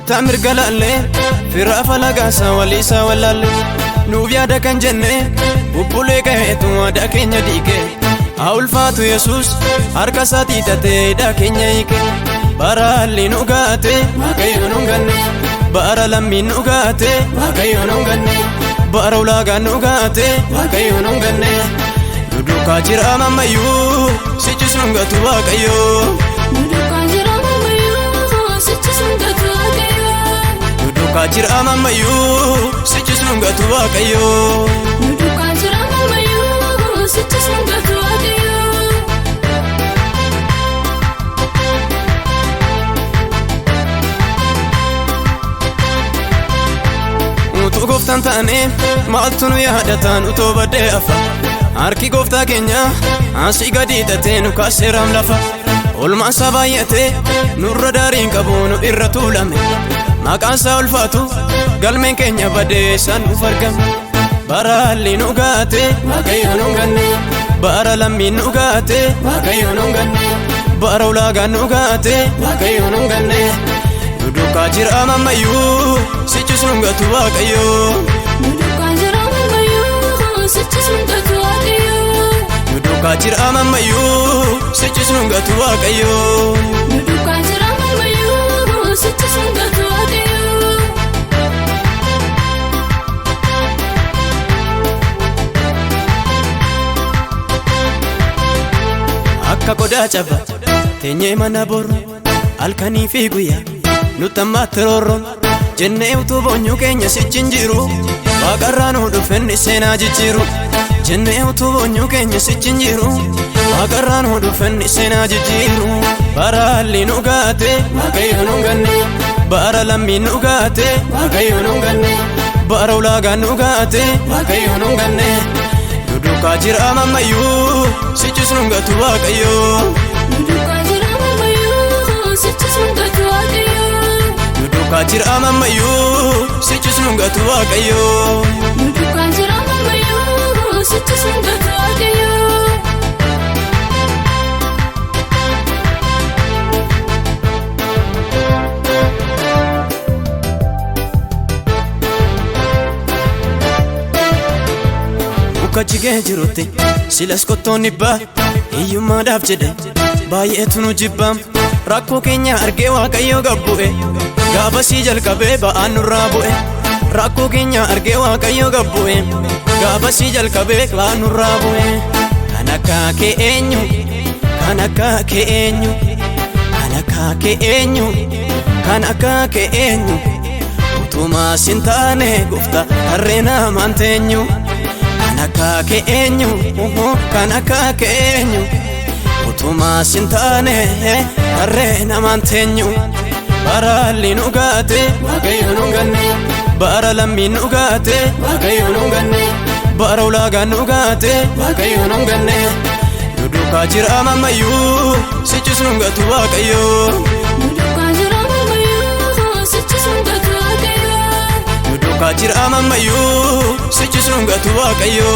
tamir galalle fira falagasa walisa walalle nubiada kan jenne bubbule gahetu ada kenya dike aulfatu yesus harka sati tate da kenya ike baralli nugate magayo nunganne bara lammi nugate magayo nunganne bara ulaga nugate magayo nunganne duduka jira mamayu sichis nungatu wakayo duduka jira mamayu sichis nungatu wakayo duduka jira mamayu sichis nungatu wakayo duduka jira mamayu sichis nungatu wakayo utu goftan taane maaltunu yaadatan uto bade afa harki gofta kenya asi gadi tatenu kaseram lafa olma sabayate nurra darin qabunu irra tulame maqansa ulfatu galmen kenya bade san ufargam baralli nugate magayo nunganne bara lammi nugate magayo nunganne bara ulaga nugate magayo nunganne duduka jira mamayu sichis nungatu wakayo duduka jira mamayu sichis nungatu wakayo duduka jira mamayu sichis nungatu wakayo duduka jira mamayu sichis nungatu wakayo akka koda chaba tenye mana boru alkani fi guya nutamma terorron jenne utu bonyu kenya sichinjiru waqarranu dufenni sena jijiru jenne utu bonyu kenya sichinjiru waqarranu dufenni sena jijiru baralli nugate magayo nunganne bara lammi nugate magayo nunganne bara ulaga nugate magayo nunganne duduka jira mamayu sichis nungatu wakayo duduka jira mamayu sichis nungatu wakayo duduka jira mamayu sichis nungatu wakayo duduka jira mamayu sichis nungatu wakayo kajige jirutti silas kottonni ba hiyyummaa daaf jedhe baay'eetu nu jibbam rakkoo keenya argee waaqayyo gabbu'e gaafa sii jalqabee ba'aan nurraa bu'e rakkoo keenya argee waaqayyo gabbu'e gaafa sii jalqabee ba'aan nurraa bu'e kan akka kee eenyu kan akka kee eenyu kan akka kee eenyu kan akka kee eenyu utumaa sin taane gufta harree namaan teenyu kanaka ke enyu kanaka ke enyu utuma sintane arre namantenyu baralli nugate magayo nunganne bara lammi nugate magayo nunganne bara ulaga nugate magayo nunganne duduka jira mamayu sichis nungatu wakayo duduka jira mamayu sichis nungatu wakayo duduka jira mamayu sichis nungatu wakayo